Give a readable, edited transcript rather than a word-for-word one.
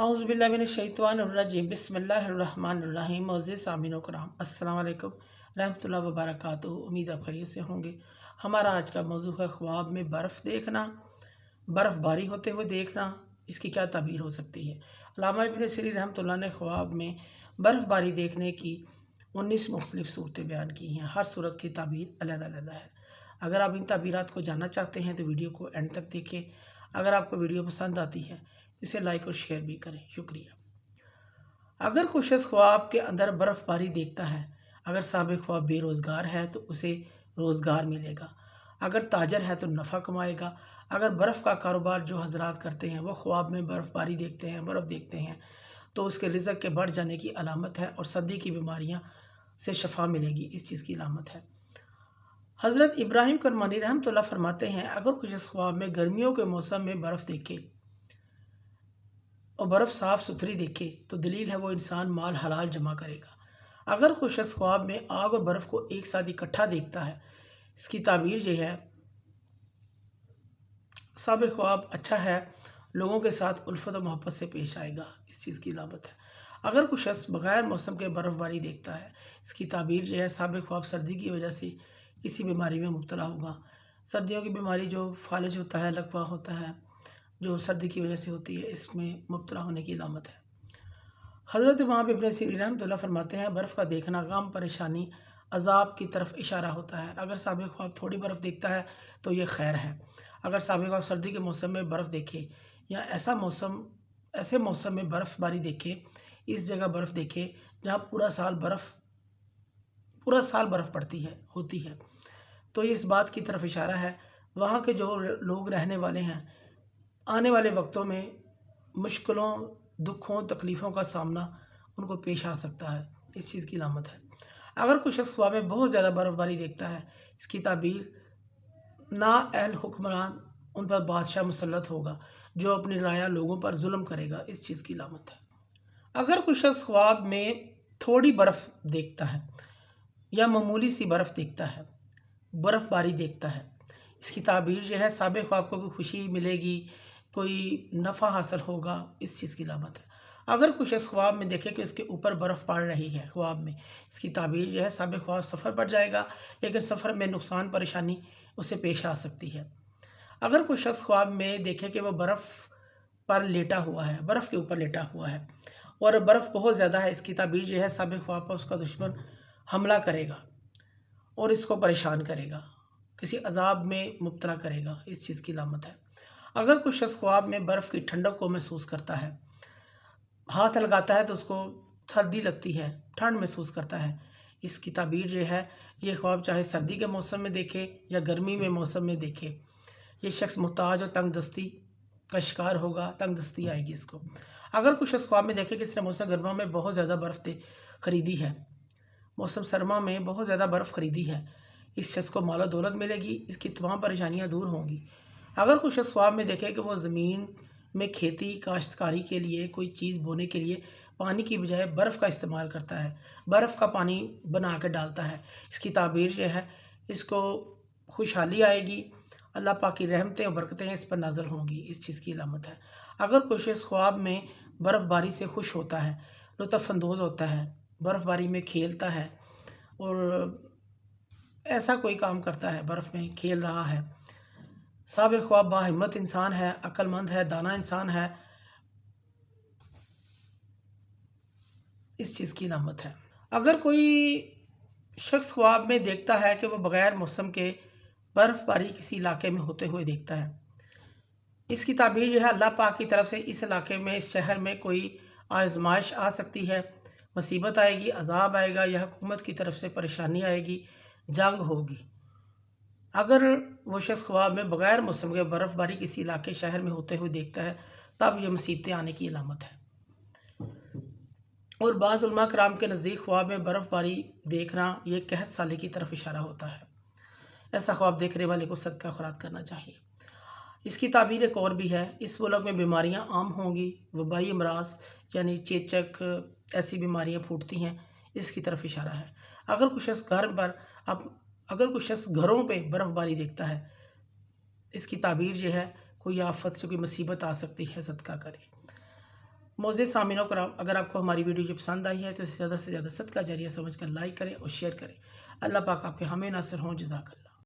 औज़ुबिल्लाहिमिनश्शैतानिर्रजीम बिस्मिल्लाहिर्रहमानिर्रहीम। मोअज़्ज़िज़ सामीन कराम, अस्सलाम वालेकुम रहमतुल्लाहि व बरकातुहू। उम्मीद आप खैरियत से होंगे। हमारा आज का मौजू है ख्वाब में बर्फ़ देखना, बर्फ़बारी होते हुए देखना, इसकी क्या ताबीर हो सकती है। अल्लामा इब्न सिरीन रहमतुल्लाह ने ख्वाब में बर्फ़बारी देखने की 19 मुख्तलिफ सूरतें बयान की हैं। हर सूरत की ताबीर अलग-अलग है। अगर आप इन ताबीरात को जानना चाहते हैं तो वीडियो को एंड तक देखें। अगर आपको वीडियो पसंद आती है तो इसे लाइक और शेयर भी करें, शुक्रिया। अगर कोई शख्स ख्वाब के अंदर बर्फ़बारी देखता है, अगर साबिक़ ख्वाब बेरोज़गार है तो उसे रोज़गार मिलेगा, अगर ताजर है तो नफ़ा कमाएगा। अगर बर्फ़ का कारोबार जो हजरात करते हैं वो ख्वाब में बर्फ़बारी देखते हैं, बर्फ़ देखते हैं, तो उसके रिज़्क़ के बढ़ जाने की अलामत है और सर्दी की बीमारियां से शफा मिलेगी, इस चीज़ की अलामत है। हज़रत इब्राहिम करमानी रहमतुल्लाह फरमाते हैं, अगर कुछ ख्वाब में गर्मियों के मौसम में बर्फ़ देखे और बर्फ़ साफ़ सुथरी देखे तो दलील है वो इंसान माल हलाल जमा करेगा। अगर कोई शख्स ख्वाब में आग और बर्फ़ को एक साथ इकट्ठा देखता है, इसकी ताबीर ये है साबिक़ ख्वाब अच्छा है, लोगों के साथ उल्फत और मोहब्बत से पेश आएगा, इस चीज़ की अलामत है। अगर कोई शख्स बगैर मौसम के बर्फ़बारी देखता है, इसकी ताबीर यह है साबिक़ ख्वाब सर्दी की वजह से किसी बीमारी में मुब्तला होगा। सर्दियों की बीमारी जो फालिज होता है, लकवा होता है, जो सर्दी की वजह से होती है, इसमें मुब्तला होने की अलामत है। हज़रत इमाम इब्न सिरीन रहमतुल्लाह फरमाते हैं, बर्फ़ का देखना गम, परेशानी, अजाब की तरफ इशारा होता है। अगर साबिक़ ख्वाब थोड़ी बर्फ़ देखता है तो ये खैर है। अगर साबिक़ ख्वाब सर्दी के मौसम में बर्फ़ देखे या ऐसे मौसम में बर्फ़बारी देखे, इस जगह बर्फ़ देखे जहाँ पूरा साल बर्फ़ पड़ती है होती है, तो इस बात की तरफ इशारा है वहाँ के जो लोग रहने वाले हैं आने वाले वक्तों में मुश्किलों, दुखों, तकलीफ़ों का सामना उनको पेश आ सकता है, इस चीज़ की अलामत है। अगर कोई शख्स ख्वाब में बहुत ज़्यादा बर्फ़बारी देखता है, इसकी ताबीर नाअहल हुक्मरान उन पर बादशाह मुसल्लत होगा जो अपनी राया लोगों पर जुल्म करेगा, इस चीज़ की अलामत है। अगर कोई शख्स ख्वाब में थोड़ी बर्फ़ देखता है या मामूली सी बर्फ़ देखता है, बर्फ़बारी देखता है, इसकी ताबीर यह है साबिक़ ख्वाब को कोई खुशी मिलेगी, कोई नफ़ा हासिल होगा, इस चीज़ की अलामत है। अगर कुछ शख्स ख्वाब में देखे कि उसके ऊपर बर्फ़ पड़ रही है ख्वाब में, इसकी ताबीर यह है साबिक़ ख्वाब सफ़र पर जाएगा, लेकिन सफ़र में नुकसान परेशानी उसे पेश आ सकती है। अगर कोई शख्स ख्वाब में देखे कि वह बर्फ़ पर लेटा हुआ है, बर्फ़ के ऊपर लेटा हुआ है और बर्फ़ बहुत ज़्यादा है, इसकी ताबीर यह है साबिक़ ख्वाब पर उसका दुश्मन हमला करेगा और इसको परेशान करेगा, किसी अजाब में मुब्तला करेगा, इस चीज़ की अलामत है। अगर कोई शख्स ख्वाब में बर्फ़ की ठंडक को महसूस करता है, हाथ लगाता है तो उसको सर्दी लगती है, ठंड महसूस करता है, इसकी ताबीर ये है ये ख्वाब चाहे सर्दी के मौसम में देखे या गर्मी में मौसम में देखे, ये शख्स मुहताज और तंग दस्ती का शिकार होगा, तंग दस्ती आएगी इसको। अगर कोई शख्स ख्वाब में देखे कि इसने मौसम गर्मा में बहुत ज़्यादा बर्फ़ खरीदी है, मौसम सरमा में बहुत ज़्यादा बर्फ़ खरीदी है, इस शख्स को मालो दौलत मिलेगी, इसकी तमाम परेशानियां दूर होंगी। अगर कुछ शख्स ख्वाब में देखे कि वो ज़मीन में खेती काश्तकारी के लिए कोई चीज़ बोने के लिए पानी की बजाय बर्फ़ का इस्तेमाल करता है, बर्फ़ का पानी बना कर डालता है, इसकी ताबीर यह है इसको खुशहाली आएगी, अल्लाह पाक की रहमतें और बरकतें इस पर नाज़िल होंगी, इस चीज़ की अलामत है। अगर कोई शख्स ख्वाब में बर्फ़बारी से खुश होता है, लुत्फ़ अंदोज़ होता है, बर्फ़बारी में खेलता है और ऐसा कोई काम करता है, बर्फ़ में खेल रहा है, साबिक़ ख्वाब बाहिम्मत इंसान है, अक्लमंद है, दाना इंसान है, इस चीज़ की अलामत है। अगर कोई शख्स ख्वाब में देखता है कि वह बग़ैर मौसम के बर्फ़बारी किसी इलाके में होते हुए देखता है, इसकी ताबीर यह है अल्लाह पाक की तरफ से इस इलाके में, इस शहर में कोई आजमाइश आ सकती है, मुसीबत आएगी, अजाब आएगा या हुकूमत की तरफ से परेशानी आएगी, जंग होगी। अगर वो शख्स ख्वाब में बग़ैर मौसम के बर्फ़बारी किसी इलाके शहर में होते हुए देखता है, तब ये मुसीबतें आने की अलामत है। और बाज़ उलमा कराम के नज़दीक ख्वाब में बर्फ़बारी देखना ये कहत साली की तरफ इशारा होता है, ऐसा ख्वाब देखने वाले को सदका खुरात करना चाहिए। इसकी ताबीर एक और भी है, इस मुल्क में बीमारियां आम होंगी, वबाई अमराज यानी चेचक, ऐसी बीमारियां फूटती हैं, इसकी तरफ इशारा है। अगर कुछ शख्स घरों पे बर्फ़बारी देखता है, इसकी ताबीर यह है कोई आफत से कोई मुसीबत आ सकती है, सदका करे। معزز سامعین کرام، اگر آپ کو ہماری ویڈیو جو پسند آئی ہے تو اسے زیادہ سے زیادہ صدقہ جاریہ سمجھ کر لائک کریں اور شیئر کریں۔ اللہ پاک آپ کے ہمیں ناصر ہوں۔ جزاک اللہ۔